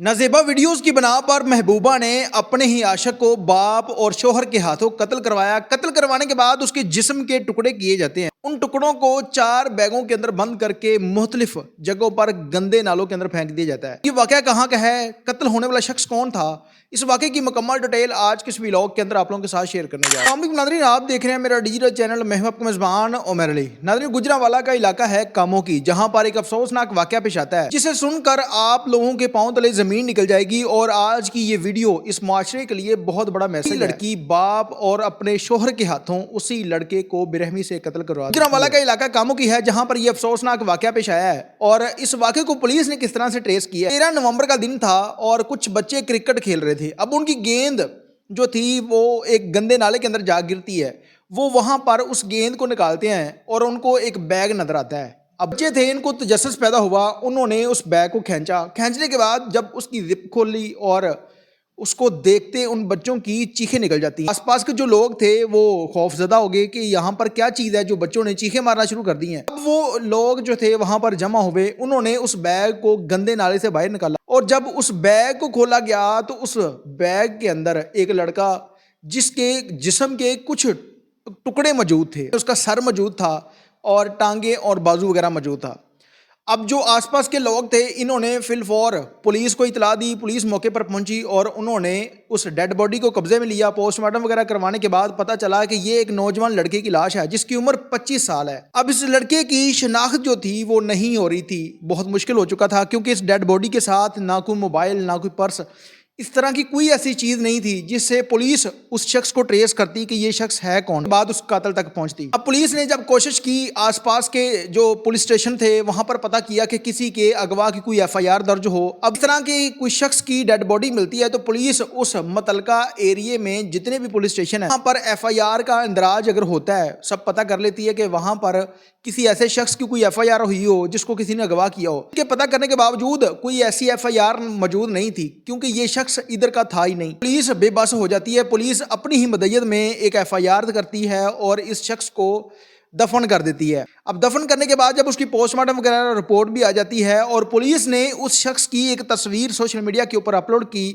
नाजेबा videos की बना पर महबूबा ने अपने ही आशिक को बाप और शोहर के हाथों कत्ल करवाया। कत्ल करवाने के बाद उसके जिस्म के टुकड़े किए जाते हैं। उन टुकड़ों को 4 बैगों के अंदर बंद करके मुख्तलिफ जगहों पर गंदे नालों के अंदर फेंक दिया जाता है। ये वाकया कहाँ का है, कत्ल होने वाला शख्स कौन था, इस वाकये की मुकम्मल डिटेल आज के इस व्लॉग के अंदर आप लोगों के साथ शेयर करने जा रहा हूं। नाज़रीन, आप देख रहे हैं मेरा डिजिटल चैनल, मैं हूं आपका मेज़बान उमर अली। नाज़रीन, गुजरांवाला का इलाका है कामों की, जहां पर एक अफसोसनाक वाकया पेश आता है जिसे सुनकर आप लोगों के पांव तले जमीन निकल जाएगी। और आज की ये वीडियो इस मुआशरे के लिए बहुत बड़ा मैसेज है। लड़की बाप और अपने शोहर के हाथों उसी लड़के को बेरहमी से कत्ल करवा दिया। गुजरांवाला का इलाका कामों की है, जहां पर यह अफसोसनाक वाकया पेश आया है। और इस वाकये को पुलिस ने किस तरह से ट्रेस किया। 13 नवंबर का दिन था और कुछ बच्चे क्रिकेट खेल रहे थे। अब उनकी गेंद जो थी वो एक गंदे नाले के अंदर जा गिरती है। वो वहां पर उस गेंद को निकालते हैं और उनको एक बैग नजर आता है। अब बच्चे थे, इनको तजस्सुस पैदा हुआ, उन्होंने उस बैग को खींचा। खींचने के बाद जब उसकी जिप खोली और उसको देखते उन बच्चों की चीखें निकल जाती हैं। आसपास के जो लोग थे वो खौफजदा हो गए कि यहाँ पर क्या चीज़ है जो बच्चों ने चीखें मारना शुरू कर दी हैं। अब वो लोग जो थे वहाँ पर जमा हुए, उन्होंने उस बैग को गंदे नाले से बाहर निकाला। और जब उस बैग को खोला गया तो उस बैग के अंदर एक लड़का, जिसके जिस्म के कुछ टुकड़े मौजूद थे, उसका सर मौजूद था और टांगे और बाजू वगैरह मौजूद था। अब जो आसपास के लोग थे, इन्होंने फिलफौर पुलिस को इतला दी। पुलिस मौके पर पहुंची और उन्होंने उस डेड बॉडी को कब्जे में लिया। पोस्टमार्टम वगैरह करवाने के बाद पता चला कि ये एक नौजवान लड़के की लाश है जिसकी उम्र 25 साल है। अब इस लड़के की शनाख्त जो थी वो नहीं हो रही थी, बहुत मुश्किल हो चुका था, क्योंकि इस डेड बॉडी के साथ ना कोई मोबाइल, ना कोई पर्स, इस तरह की कोई ऐसी चीज नहीं थी जिससे पुलिस उस शख्स को ट्रेस करती कि ये शख्स है कौन, बाद उस कातिल तक पहुंचती। अब पुलिस ने जब कोशिश की, आसपास के जो पुलिस स्टेशन थे वहां पर पता किया कि किसी के अगवा की कोई एफआईआर दर्ज हो। अब इस तरह की कोई शख्स की डेड बॉडी मिलती है तो पुलिस उस मुतलका एरिए में जितने भी पुलिस स्टेशन है वहां पर एफआईआर का इंदराज अगर होता है, सब पता कर लेती है कि वहां पर किसी ऐसे शख्स की कोई एफआईआर हुई हो जिसको किसी ने अगवा किया हो। के पता करने के बावजूद कोई ऐसी एफआईआर मौजूद नहीं थी, क्योंकि ये शख्स इधर का था ही नहीं। पुलिस बेबस हो जाती है। पुलिस अपनी ही मदयत में एक एफआईआर करती है और इस शख्स को दफन कर देती है। अब दफन करने के बाद जब उसकी पोस्टमार्टम वगैरह रिपोर्ट भी आ जाती है और पुलिस ने उस शख्स की एक तस्वीर सोशल मीडिया के ऊपर अपलोड की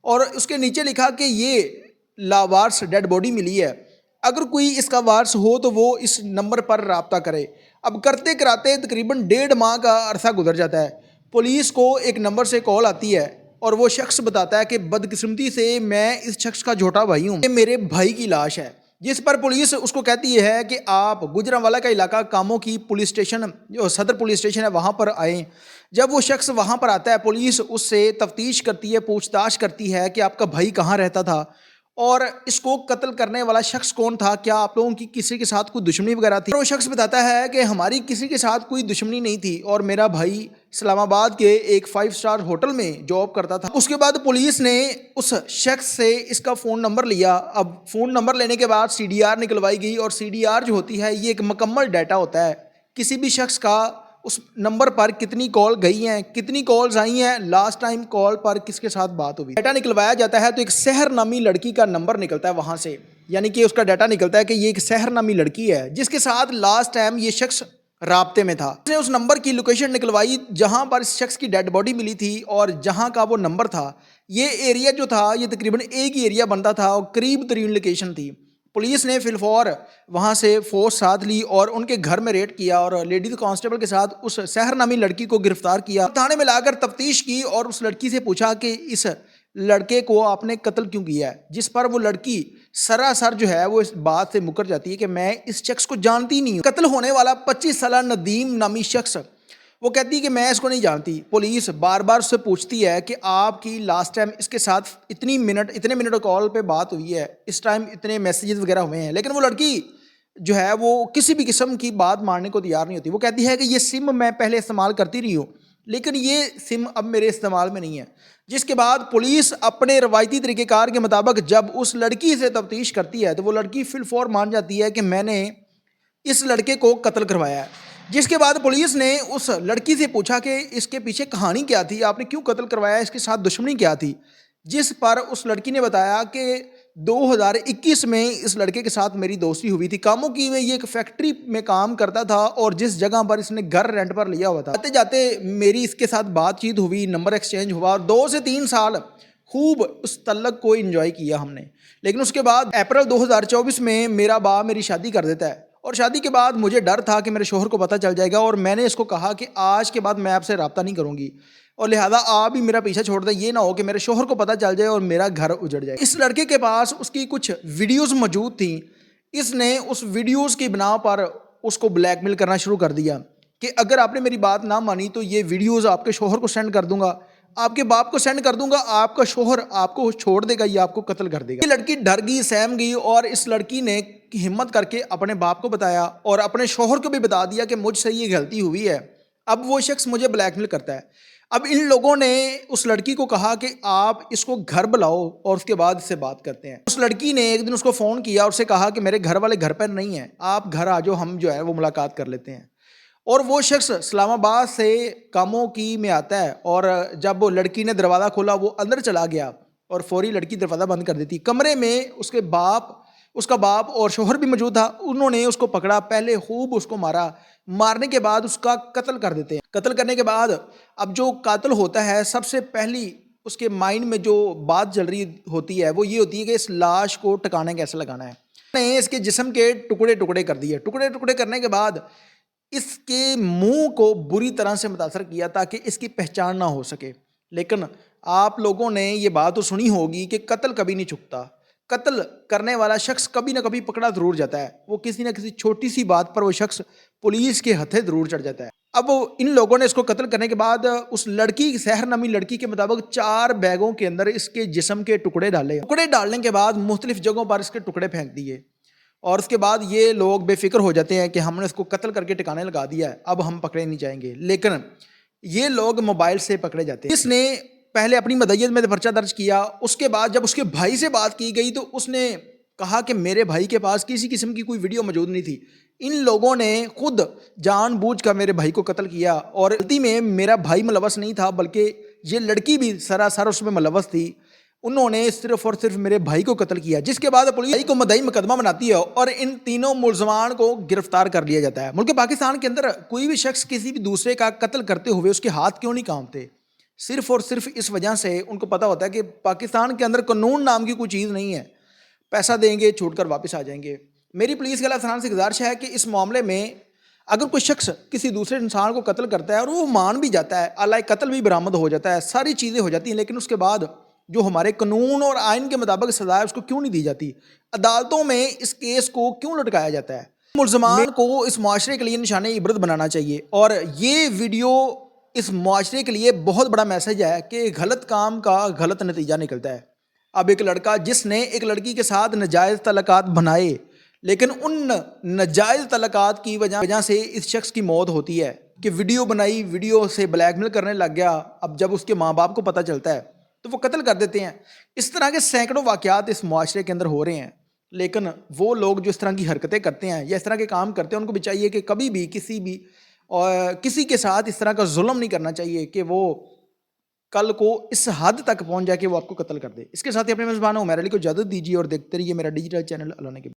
और उसके नीचे लिखा कि ये लावारिस डेड बॉडी मिली है, अगर कोई इसका वारिस हो तो वो इस नंबर पर राब्ता करे। अब करते कराते तकरीबन 1.5 माह का अरसा गुजर जाता है। पुलिस को एक नंबर से कॉल आती है और वो शख्स बताता है कि बदकिस्मती से मैं इस शख्स का छोटा भाई हूँ, ये मेरे भाई की लाश है। जिस पर पुलिस उसको कहती है कि आप गुजरांवाला का इलाका कामों की पुलिस स्टेशन, जो सदर पुलिस स्टेशन है, वहाँ पर आएँ। जब वो शख्स वहाँ पर आता है, पुलिस उससे तफ्तीश करती है, पूछताछ करती है कि आपका भाई कहाँ रहता था और इसको कत्ल करने वाला शख्स कौन था, क्या आप लोगों की किसी के साथ कोई दुश्मनी वगैरह थी। वो शख्स बताता है कि हमारी किसी के साथ कोई दुश्मनी नहीं थी और मेरा भाई इस्लामाबाद के एक 5 स्टार होटल में जॉब करता था। उसके बाद पुलिस ने उस शख्स से इसका फ़ोन नंबर लिया। अब फ़ोन नंबर लेने के बाद सीडीआर निकलवाई गई और सीडीआर जो होती है ये एक मुकम्मल डाटा होता है किसी भी शख्स का, उस नंबर पर कितनी कॉल गई हैं, कितनी कॉल्स आई हैं, लास्ट टाइम कॉल पर किसके साथ बात हुई। डाटा निकलवाया जाता है तो एक सहर नामी लड़की का नंबर निकलता है वहाँ से, यानी कि उसका डाटा निकलता है कि ये एक सहर नामी लड़की है जिसके साथ लास्ट टाइम ये शख्स राब्ते में था। उसने उस नंबर की लोकेशन निकलवाई जहाँ पर इस शख्स की डेड बॉडी मिली थी और जहाँ का वो नंबर था। ये एरिया जो था ये तकरीबन एक ही एरिया बनता था और करीब तरीन लोकेशन थी। पुलिस ने फिलफौर वहाँ से फोर्स साथ ली और उनके घर में रेड किया और लेडीज कांस्टेबल के साथ उस सहर नामी लड़की को गिरफ्तार किया। थाने में लाकर तफ्तीश की और उस लड़की से पूछा कि इस लड़के को आपने कत्ल क्यों किया है, जिस पर वो लड़की सरासर जो है वो इस बात से मुकर जाती है कि मैं इस शख्स को जानती नहीं हूँ। कत्ल होने वाला 25 साल नदीम नामी शख्स, वो कहती है कि मैं इसको नहीं जानती। पुलिस बार बार उससे पूछती है कि आपकी लास्ट टाइम इसके साथ इतने मिनट कॉल पे बात हुई है, इस टाइम इतने मैसेजेस वगैरह हुए हैं, लेकिन वो लड़की जो है वो किसी भी किस्म की बात मानने को तैयार नहीं होती। वो कहती है कि ये सिम मैं पहले इस्तेमाल करती रही हूँ लेकिन ये सिम अब मेरे इस्तेमाल में नहीं है। जिसके बाद पुलिस अपने रवायती तरीक़ेकार के मुताबिक जब उस लड़की से तफ्तीश करती है तो वो लड़की फिलफौर मान जाती है कि मैंने इस लड़के को कत्ल करवाया है। जिसके बाद पुलिस ने उस लड़की से पूछा कि इसके पीछे कहानी क्या थी, आपने क्यों कत्ल करवाया, इसके साथ दुश्मनी क्या थी। जिस पर उस लड़की ने बताया कि 2021 में इस लड़के के साथ मेरी दोस्ती हुई थी। कामों की में ये एक फैक्ट्री में काम करता था और जिस जगह पर इसने घर रेंट पर लिया हुआ था, आते जाते मेरी इसके साथ बातचीत हुई, नंबर एक्सचेंज हुआ और 2 से 3 साल खूब उस तल्लक को एंजॉय किया हमने। लेकिन उसके बाद अप्रैल 2024 में मेरा बाप मेरी शादी कर देता है और शादी के बाद मुझे डर था कि मेरे शोहर को पता चल जाएगा और मैंने इसको कहा कि आज के बाद मैं आपसे रब्ता नहीं करूँगी और लिहाजा आप भी मेरा पीछा छोड़ दें, ये ना हो कि मेरे शोहर को पता चल जाए और मेरा घर उजड़ जाए। इस लड़के के पास उसकी कुछ वीडियोस मौजूद थी। इसने उस वीडियोस की बिना पर उसको ब्लैकमेल करना शुरू कर दिया कि अगर आपने मेरी बात ना मानी तो ये वीडियोस आपके शोहर को सेंड कर दूंगा, आपके बाप को सेंड कर दूंगा, आपका शोहर आपको छोड़ देगा या आपको कत्ल कर देगा। ये लड़की डर गई, सहम गई और इस लड़की ने हिम्मत करके अपने बाप को बताया और अपने शोहर को भी बता दिया कि मुझसे ये गलती हुई है। अब वो शख्स मुझे ब्लैकमेल करता है। अब इन लोगों ने उस लड़की को कहा कि आप इसको घर बुलाओ और उसके बाद इससे बात करते हैं। उस लड़की ने एक दिन उसको फ़ोन किया और उससे कहा कि मेरे घर वाले घर पर नहीं हैं, आप घर आ जाओ, हम जो है वो मुलाकात कर लेते हैं। और वो शख्स इस्लामाबाद से कामों की में आता है और जब वो लड़की ने दरवाज़ा खोला वो अंदर चला गया और फौरी लड़की दरवाज़ा बंद कर देती। कमरे में उसका बाप और शोहर भी मौजूद था। उन्होंने उसको पकड़ा, पहले खूब उसको मारा, मारने के बाद उसका कत्ल कर देते हैं। कत्ल करने के बाद अब जो कातिल होता है सबसे पहली उसके माइंड में जो बात चल रही होती है वो ये होती है कि इस लाश को ठिकाने कैसे लगाना है। ने इसके जिस्म के टुकड़े टुकड़े कर दिए। टुकड़े टुकड़े करने के बाद इसके मुंह को बुरी तरह से मुतासर किया ताकि इसकी पहचान ना हो सके। लेकिन आप लोगों ने ये बात तो सुनी होगी कि कत्ल कभी नहीं चुकता। कत्ल करने वाला शख्स कभी ना कभी पकड़ा ज़रूर जाता है। वो किसी ना किसी छोटी सी बात पर वो शख्स पुलिस के हथे ज़रूर चढ़ जाता है। अब इन लोगों ने इसको कत्ल करने के बाद उस लड़की, सहर नामी लड़की के मुताबिक 4 बैगों के अंदर इसके जिस्म के टुकड़े डाले। टुकड़े डालने के बाद मुख्तलिफ जगहों पर इसके टुकड़े फेंक दिए और उसके बाद ये लोग बेफिक्र हो जाते हैं कि हमने इसको कत्ल करके ठिकाने लगा दिया है, अब हम पकड़े नहीं जाएंगे। लेकिन ये लोग मोबाइल से पकड़े जाते हैं। इसने पहले अपनी मदय्यत में पर्चा दर्ज किया, उसके बाद जब उसके भाई से बात की गई तो उसने कहा कि मेरे भाई के पास किसी किस्म की कोई वीडियो मौजूद नहीं थी। इन लोगों ने खुद जानबूझकर मेरे भाई को कत्ल किया और गलती में मेरा भाई मुलवस नहीं था बल्कि ये लड़की भी सरासर उसमें मुलवस थी। उन्होंने सिर्फ और सिर्फ मेरे भाई को कत्ल किया, जिसके बाद पुलिस भाई को मदई मुकदमा बनाती है और इन तीनों मुलजमान को गिरफ्तार कर लिया जाता है। मुल्क पाकिस्तान के अंदर कोई भी शख्स किसी भी दूसरे का कत्ल करते हुए उसके हाथ क्यों नहीं कांपते? सिर्फ और सिर्फ इस वजह से उनको पता होता है कि पाकिस्तान के अंदर कानून नाम की कोई चीज़ नहीं है, पैसा देंगे छोड़कर वापस आ जाएंगे। मेरी पुलिस के अफसरान से गुजारिश है कि इस मामले में अगर कोई शख्स किसी दूसरे इंसान को कत्ल करता है और वो मान भी जाता है, अलाए कत्ल भी बरामद हो जाता है, सारी चीज़ें हो जाती हैं, लेकिन उसके बाद जो हमारे कानून और आइन के मुताबिक सज़ा है उसको क्यों नहीं दी जाती? अदालतों में इस केस को क्यों लटकाया जाता है? मुलजमान को इस माशरे के लिए निशाने इबरत बनाना चाहिए और ये वीडियो इस माशरे के लिए बहुत बड़ा मैसेज है कि गलत काम का गलत नतीजा निकलता है। अब एक लड़का जिसने एक लड़की के साथ नाजायज़ तल्लुकात बनाए, लेकिन उन नाजायज़ तल्लुकात की वजह से इस शख्स की मौत होती है कि वीडियो बनाई, वीडियो से ब्लैकमेल करने लग गया। अब जब उसके माँ बाप को पता चलता है तो वो कत्ल कर देते हैं। इस तरह के सैकड़ों वाक़यात इस माशरे के अंदर हो रहे हैं, लेकिन वो लोग जो इस तरह की हरकतें करते हैं या इस तरह के काम करते हैं उनको भी चाहिए कि कभी भी किसी के साथ इस तरह का जुल्म नहीं करना चाहिए कि वो कल को इस हद तक पहुंच जाए कि वो आपको कत्ल कर दे। इसके साथ ही अपने मेज़बान उमैर अली को इजाज़त दीजिए और देखते रहिए मेरा डिजिटल चैनल अल्लाह ने के।